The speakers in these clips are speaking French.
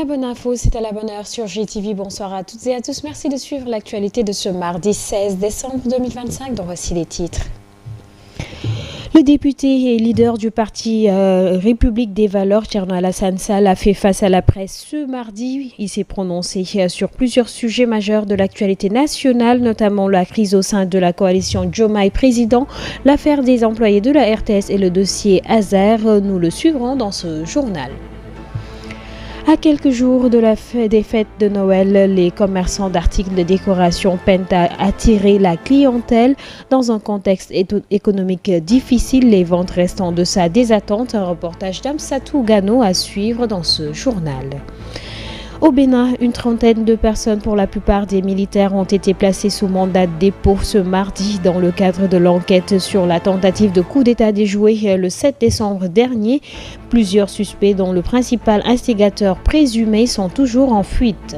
La bonne info, c'est à la bonne heure sur GTV. Bonsoir à toutes et à tous. Merci de suivre l'actualité de ce mardi 16 décembre 2025. Donc voici les titres. Le député et leader du parti République des Valeurs, Thierno Alassane Sall, a fait face à la presse ce mardi. Il s'est prononcé sur plusieurs sujets majeurs de l'actualité nationale, notamment la crise au sein de la coalition Diomaye Président, l'affaire des employés de la RTS et le dossier Azer. Nous le suivrons dans ce journal. À quelques jours des fêtes de Noël, les commerçants d'articles de décoration peinent à attirer la clientèle. Dans un contexte économique difficile, les ventes restent en deçà des attentes. Un reportage d'Amsatou Gano à suivre dans ce journal. Au Bénin, une trentaine de personnes, pour la plupart des militaires, ont été placées sous mandat de dépôt ce mardi dans le cadre de l'enquête sur la tentative de coup d'État déjouée le 7 décembre dernier. Plusieurs suspects, dont le principal instigateur présumé, sont toujours en fuite.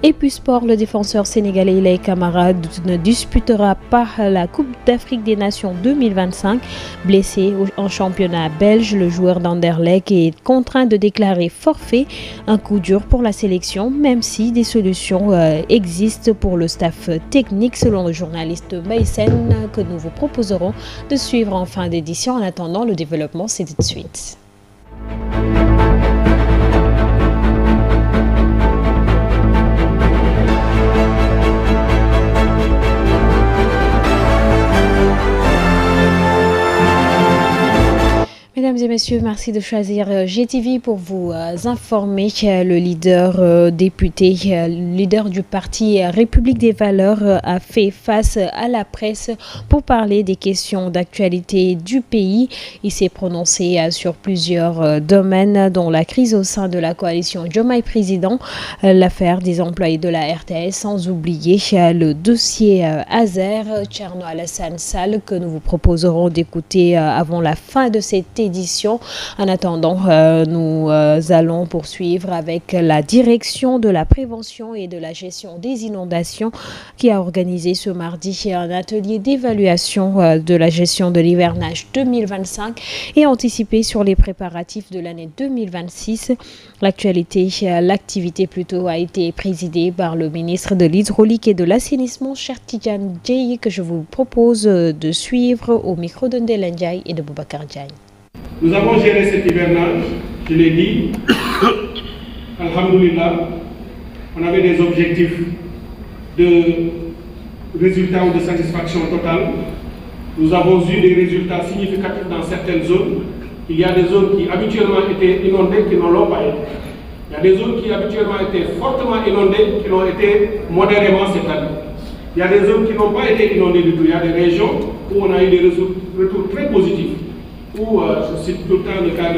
Et puis sport, le défenseur sénégalais Ilay Camara ne disputera pas la Coupe d'Afrique des Nations 2025. Blessé en championnat belge, le joueur d'Anderlecht est contraint de déclarer forfait. Un coup dur pour la sélection, même si des solutions existent pour le staff technique, selon le journaliste Maïsen, que nous vous proposerons de suivre en fin d'édition. En attendant, le développement, c'est tout de suite. Mesdames et messieurs, merci de choisir GTV pour vous informer. Le leader député, leader du parti République des Valeurs, a fait face à la presse pour parler des questions d'actualité du pays. Il s'est prononcé sur plusieurs domaines, dont la crise au sein de la coalition Diomaye Président, l'affaire des employés de la RTS, sans oublier le dossier Azer. Thierno Alassane Sall, que nous vous proposerons d'écouter avant la fin de cette édition. En attendant, nous allons poursuivre avec la direction de la prévention et de la gestion des inondations qui a organisé ce mardi un atelier d'évaluation de la gestion de l'hivernage 2025 et anticipé sur les préparatifs de l'année 2026. L'activité plutôt a été présidée par le ministre de l'Hydraulique et de l'Assainissement, Cheikh Tidiane Dièye, que je vous propose de suivre au micro de Ndella Ndiaye et de Boubacar Diagne. Nous avons géré cet hivernage, je l'ai dit, alhamdoulilah, on avait des objectifs de résultats ou de satisfaction totale. Nous avons eu des résultats significatifs dans certaines zones. Il y a des zones qui habituellement étaient inondées qui ne l'ont pas été. Il y a des zones qui habituellement étaient fortement inondées qui l'ont été modérément cette année. Il y a des zones qui n'ont pas été inondées du tout. Il y a des régions où on a eu des retours très positifs. Où je cite tout le temps le cas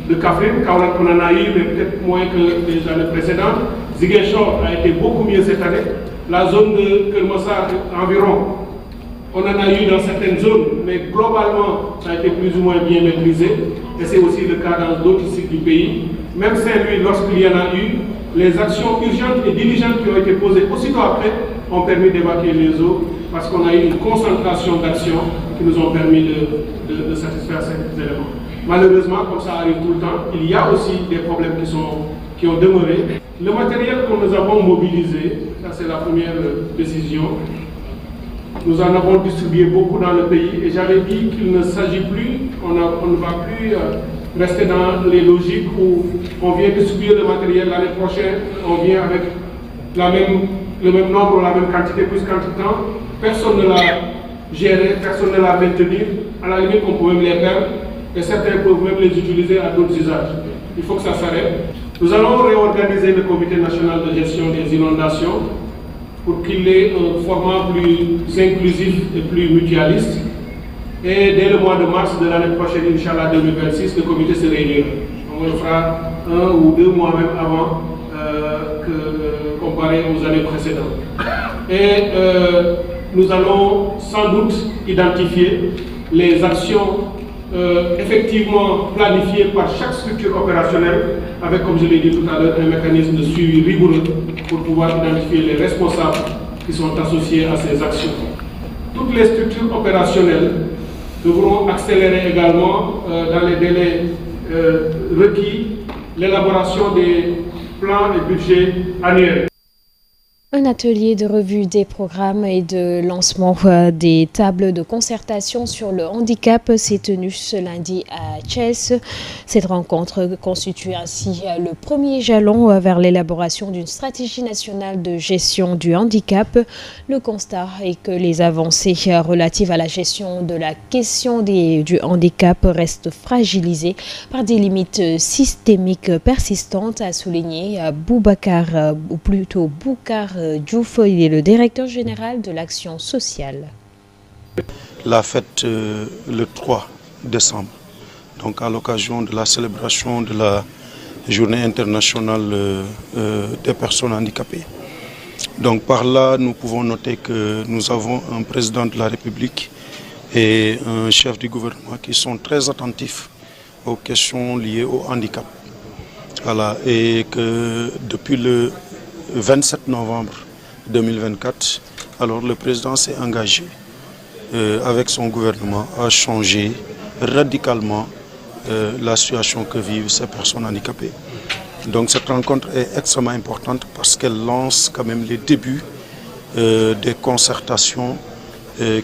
de Kaffrine, Kaolack on en a eu, mais peut-être moins que les années précédentes. Ziguinchor a été beaucoup mieux cette année. La zone de Kermassar environ, on en a eu dans certaines zones, mais globalement, ça a été plus ou moins bien maîtrisé. Et c'est aussi le cas dans d'autres sites du pays. Même Saint-Louis, lorsqu'il y en a eu, les actions urgentes et diligentes qui ont été posées aussitôt après ont permis d'évacuer les eaux, parce qu'on a eu une concentration d'actions qui nous ont permis de satisfaire ces éléments. Malheureusement, comme ça arrive tout le temps, il y a aussi des problèmes qui ont demeuré. Le matériel que nous avons mobilisé, ça c'est la première décision, nous en avons distribué beaucoup dans le pays et j'avais dit qu'il ne s'agit plus, on ne va plus rester dans les logiques où on vient distribuer le matériel l'année prochaine, on vient avec le même nombre ou la même quantité, puisqu'entre-temps, personne ne l'a géré, personne ne l'a maintenu. À la limite, on peut même les perdre et certains peuvent même les utiliser à d'autres usages. Il faut que ça s'arrête. Nous allons réorganiser le comité national de gestion des inondations pour qu'il ait un format plus inclusif et plus mutualiste. Et dès le mois de mars de l'année prochaine, Inch'Allah 2026, le comité se réunira. On le fera 1 ou 2 mois même avant comparé aux années précédentes. Et nous allons sans doute identifier les actions effectivement planifiées par chaque structure opérationnelle avec, comme je l'ai dit tout à l'heure, un mécanisme de suivi rigoureux pour pouvoir identifier les responsables qui sont associés à ces actions. Toutes les structures opérationnelles devront accélérer également dans les délais requis l'élaboration des plan et budget annuel. Un atelier de revue des programmes et de lancement des tables de concertation sur le handicap s'est tenu ce lundi à Thiès. Cette rencontre constitue ainsi le premier jalon vers l'élaboration d'une stratégie nationale de gestion du handicap. Le constat est que les avancées relatives à la gestion de la question du handicap restent fragilisées par des limites systémiques persistantes, a souligné Boukar Diouf. Il est le directeur général de l'action sociale. La fête le 3 décembre, donc à l'occasion de la célébration de la journée internationale des personnes handicapées. Donc par là, nous pouvons noter que nous avons un président de la République et un chef du gouvernement qui sont très attentifs aux questions liées au handicap. Voilà, et que depuis le 27 novembre 2024, alors le président s'est engagé avec son gouvernement à changer radicalement la situation que vivent ces personnes handicapées. Donc cette rencontre est extrêmement importante parce qu'elle lance quand même les débuts des concertations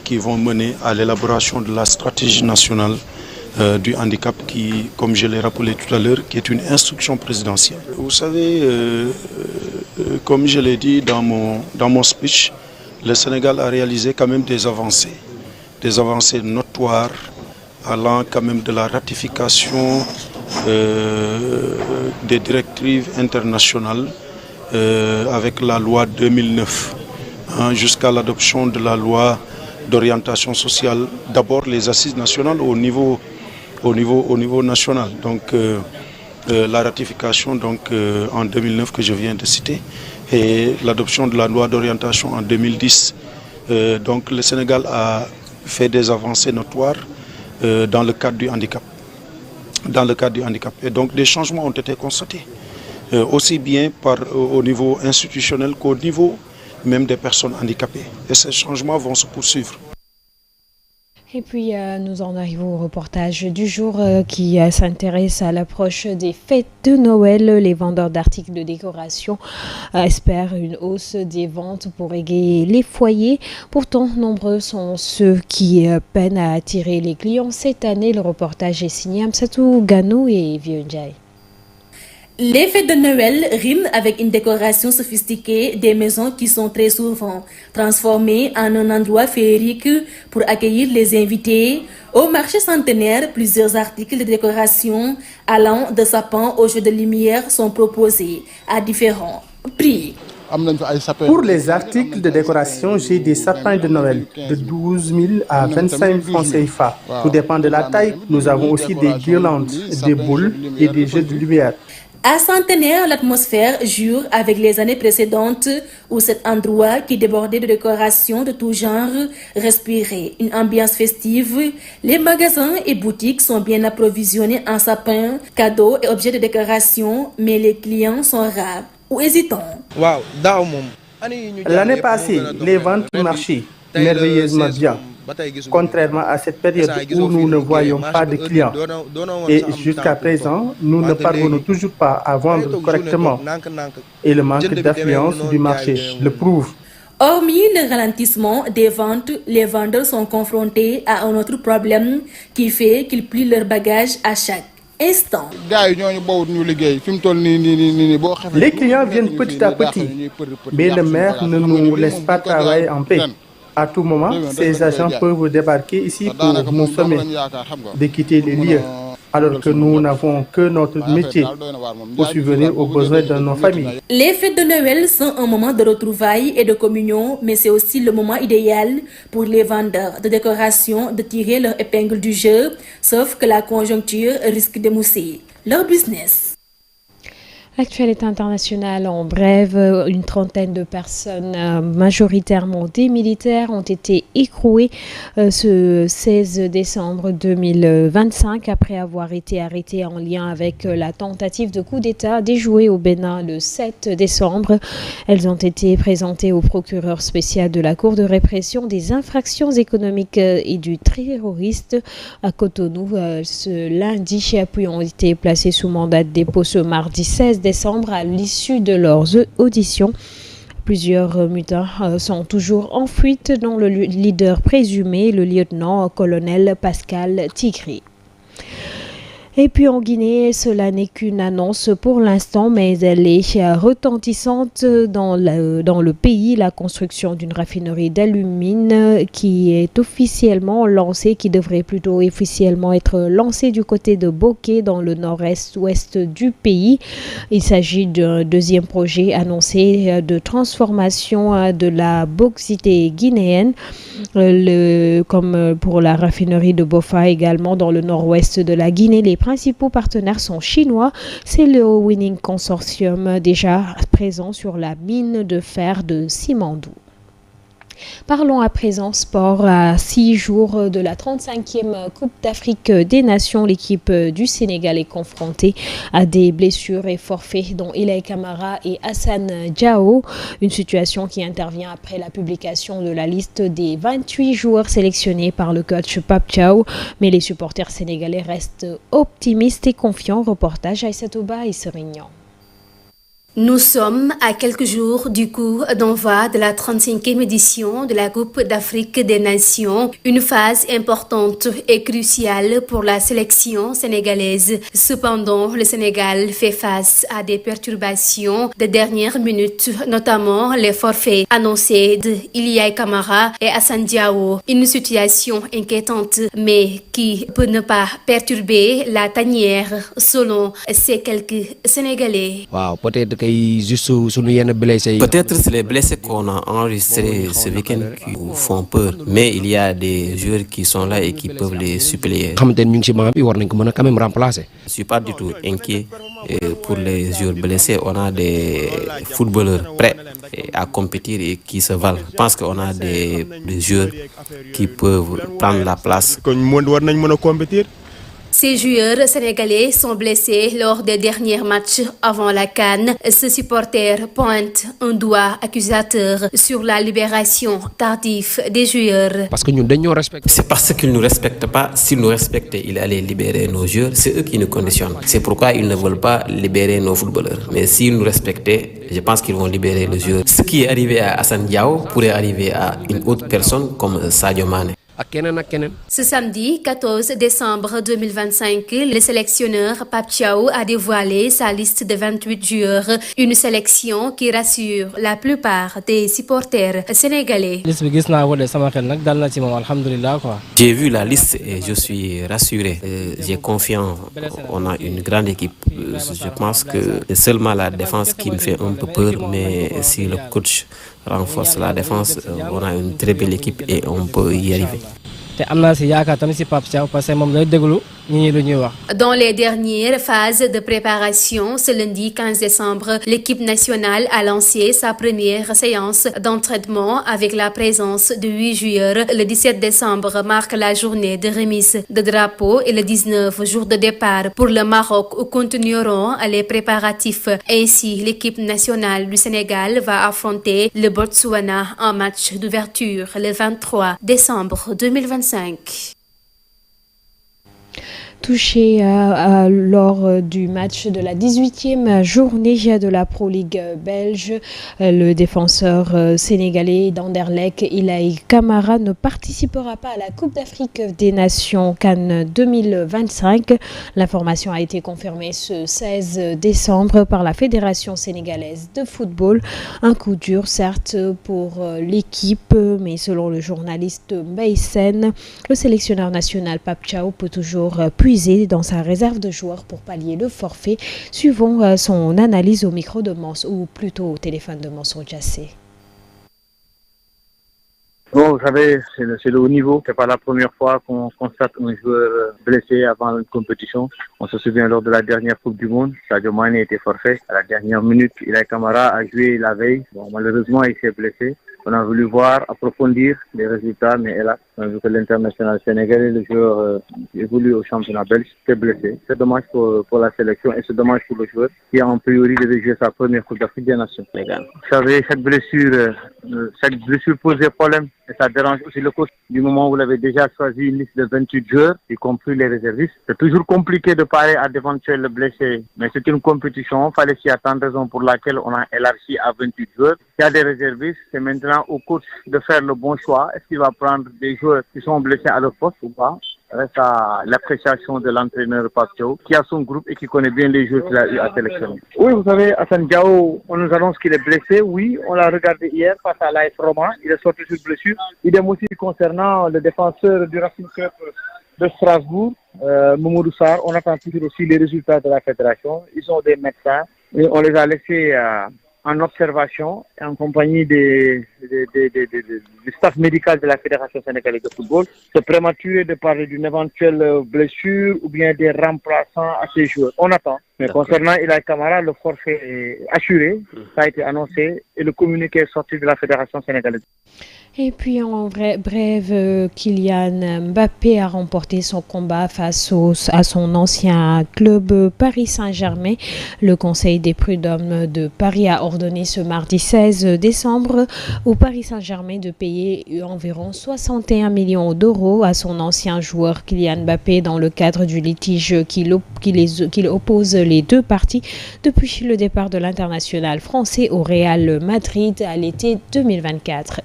qui vont mener à l'élaboration de la stratégie nationale du handicap qui, comme je l'ai rappelé tout à l'heure, qui est une instruction présidentielle. Vous savez, comme je l'ai dit dans mon speech, le Sénégal a réalisé quand même des avancées notoires allant quand même de la ratification des directives internationales avec la loi 2009 jusqu'à l'adoption de la loi d'orientation sociale, d'abord les assises nationales au niveau national. Donc la ratification en 2009 que je viens de citer et l'adoption de la loi d'orientation en 2010. Donc le Sénégal a fait des avancées notoires dans le cadre du handicap. Et donc des changements ont été constatés, aussi bien au niveau institutionnel qu'au niveau même des personnes handicapées. Et ces changements vont se poursuivre. Et puis nous en arrivons au reportage du jour qui s'intéresse à l'approche des fêtes de Noël. Les vendeurs d'articles de décoration espèrent une hausse des ventes pour égayer les foyers. Pourtant, nombreux sont ceux qui peinent à attirer les clients cette année. Le reportage est signé Amsatou Gano et Vieux-Ndiaye. Les fêtes de Noël riment avec une décoration sophistiquée des maisons qui sont très souvent transformées en un endroit féerique pour accueillir les invités. Au marché centenaire, plusieurs articles de décoration allant de sapins aux jeux de lumière sont proposés à différents prix. Pour les articles de décoration, j'ai des sapins de Noël de 12 000 à 25 000 francs CFA. Tout dépend de la taille. Nous avons aussi des guirlandes, des boules et des jeux de lumière. À Centenaire, l'atmosphère jure avec les années précédentes où cet endroit qui débordait de décorations de tout genre respirait une ambiance festive. Les magasins et boutiques sont bien approvisionnés en sapins, cadeaux et objets de décoration, mais les clients sont rares ou hésitants. L'année passée, les ventes marchaient merveilleusement bien. Contrairement à cette période où nous ne voyons pas de clients. Et jusqu'à présent, nous ne parvenons toujours pas à vendre correctement. Et le manque d'affluence du marché le prouve. Hormis le ralentissement des ventes, les vendeurs sont confrontés à un autre problème qui fait qu'ils plient leurs bagages à chaque instant. Les clients viennent petit à petit, mais le maire ne nous laisse pas travailler en paix. À tout moment, ces agents peuvent débarquer ici pour nous sommer de quitter les lieux, alors que nous n'avons que notre métier pour subvenir aux besoins de nos familles. Les fêtes de Noël sont un moment de retrouvailles et de communion, mais c'est aussi le moment idéal pour les vendeurs de décoration de tirer leur épingle du jeu, sauf que la conjoncture risque d'émousser leur business. L'actualité internationale en bref, une trentaine de personnes, majoritairement des militaires, ont été écrouées ce 16 décembre 2025 après avoir été arrêtées en lien avec la tentative de coup d'État déjouée au Bénin le 7 décembre. Elles ont été présentées au procureur spécial de la Cour de répression des infractions économiques et du terrorisme à Cotonou ce lundi, puis ont été placées sous mandat de dépôt ce mardi 16 décembre décembre à l'issue de leurs auditions. Plusieurs mutins sont toujours en fuite, dont le leader présumé, le lieutenant-colonel Pascal Tigri. Et puis en Guinée, cela n'est qu'une annonce pour l'instant, mais elle est retentissante dans le pays. La construction d'une raffinerie d'alumine qui est officiellement lancée, qui devrait plutôt officiellement être lancée du côté de Boké, dans le nord-est-ouest du pays. Il s'agit d'un deuxième projet annoncé de transformation de la bauxite guinéenne, comme pour la raffinerie de Bofa également dans le nord-ouest de la Guinée. Les principaux partenaires sont chinois. C'est le Winning Consortium déjà présent sur la mine de fer de Simandou. Parlons à présent sport. À 6 jours de la 35e Coupe d'Afrique des Nations, l'équipe du Sénégal est confrontée à des blessures et forfaits dont Ilaï Camara et Hassan Diao. Une situation qui intervient après la publication de la liste des 28 joueurs sélectionnés par le coach Pape Thiaw. Mais les supporters sénégalais restent optimistes et confiants. Reportage Aïssatou Ba et Serignan. Nous sommes à quelques jours du coup d'envoi de la 35e édition de la Coupe d'Afrique des Nations, une phase importante et cruciale pour la sélection sénégalaise. Cependant, le Sénégal fait face à des perturbations de dernière minute, notamment les forfaits annoncés de Ilaï Camara et Hassan Diao. Une situation inquiétante, mais qui peut ne pas perturber la tanière, selon ces quelques Sénégalais. Wow, peut-être c'est les blessés qu'on a enregistrés ce week-end qui nous font peur. Mais il y a des joueurs qui sont là et qui peuvent les suppléer. Je ne suis pas du tout inquiet pour les joueurs blessés. On a des footballeurs prêts à compétir et qui se valent. Je pense qu'on a des joueurs qui peuvent prendre la place. Ces joueurs sénégalais sont blessés lors des derniers matchs avant la CAN. Ce supporter pointe un doigt accusateur sur la libération tardive des joueurs. C'est parce qu'ils ne nous respectent pas. S'ils nous respectaient, ils allaient libérer nos joueurs. C'est eux qui nous conditionnent. C'est pourquoi ils ne veulent pas libérer nos footballeurs. Mais s'ils nous respectaient, je pense qu'ils vont libérer les joueurs. Ce qui est arrivé à Hassan Diao pourrait arriver à une autre personne comme Sadio Mané. Ce samedi 14 décembre 2025, le sélectionneur Pape Thiaw a dévoilé sa liste de 28 joueurs, une sélection qui rassure la plupart des supporters sénégalais. J'ai vu la liste et je suis rassuré. J'ai confiance. On a une grande équipe. Je pense que c'est seulement la défense qui me fait un peu peur, mais si le coach renforce la défense, on a une très belle équipe et on peut y arriver. Dans les dernières phases de préparation, ce lundi 15 décembre, l'équipe nationale a lancé sa première séance d'entraînement avec la présence de 8 joueurs. Le 17 décembre marque la journée de remise de drapeau et le 19 jour de départ pour le Maroc où continueront les préparatifs. Ainsi, l'équipe nationale du Sénégal va affronter le Botswana en match d'ouverture le 23 décembre 2025. Touché lors du match de la 18e journée de la Pro League belge, le défenseur sénégalais d'Anderlecht, Ilaï Camara, ne participera pas à la Coupe d'Afrique des Nations CAN 2025. L'information a été confirmée ce 16 décembre par la Fédération sénégalaise de football. Un coup dur certes pour l'équipe, mais selon le journaliste Mbaye Sène, le sélectionneur national Pape Thiaw peut toujours puiser dans sa réserve de joueurs pour pallier le forfait, suivant son analyse au micro de Mansour, ou plutôt au téléphone de Mansour Djassé. Bon, vous savez, c'est le haut niveau. C'est pas la première fois qu'on constate un joueur blessé avant une compétition. On se souvient lors de la dernière Coupe du Monde, Sadio Mané était forfait. À la dernière minute, Ilaï Camara a joué la veille. Bon, malheureusement, il s'est blessé. On a voulu voir, approfondir les résultats, mais hélas, on a vu que l'international sénégalais, le joueur évolue au championnat belge, s'est blessé. C'est dommage pour la sélection et c'est dommage pour le joueur qui a en priori devait jouer sa première Coupe d'Afrique des Nations. Vous savez, chaque blessure posait problème. Et ça dérange aussi le coach du moment où vous avez déjà choisi une liste de 28 joueurs, y compris les réservistes. C'est toujours compliqué de parler à d'éventuels blessés, mais c'est une compétition. Il fallait s'y attendre, raison pour laquelle on a élargi à 28 joueurs. Il y a des réservistes, c'est maintenant au coach de faire le bon choix. Est-ce qu'il va prendre des joueurs qui sont blessés à leur poste ou pas? Reste à l'appréciation de l'entraîneur Pape Thiaw, qui a son groupe et qui connaît bien les joueurs qu'il a eu à sélectionner. Oui, vous savez, Hassan Diao, on nous annonce qu'il est blessé. Oui, on l'a regardé hier face à l'AS Roma. Il est sorti sur blessure. Idem aussi concernant le défenseur du Racing Club de Strasbourg, Mamadou Sarr. On attend toujours aussi les résultats de la fédération. Ils sont des médecins et on les a laissés en observation en compagnie du staff médical de la Fédération sénégalaise de football. C'est prématuré de parler d'une éventuelle blessure ou bien des remplaçants à ces joueurs. On attend. Mais concernant Ilaï Kamara, le forfait est assuré. Ça a été annoncé et le communiqué est sorti de la Fédération sénégalaise. Et puis en bref, Kylian Mbappé a remporté son combat face à son ancien club Paris Saint-Germain. Le Conseil des prud'hommes de Paris a ordonné ce mardi 16 décembre au Paris Saint-Germain de payer environ 61 millions d'euros à son ancien joueur Kylian Mbappé dans le cadre du litige qui oppose les deux parties depuis le départ de l'international français au Real Madrid à l'été 2024.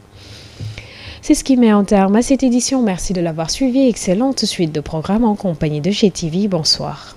C'est ce qui met en terme à cette édition. Merci de l'avoir suivi. Excellente suite de programmes en compagnie de GTV. Bonsoir.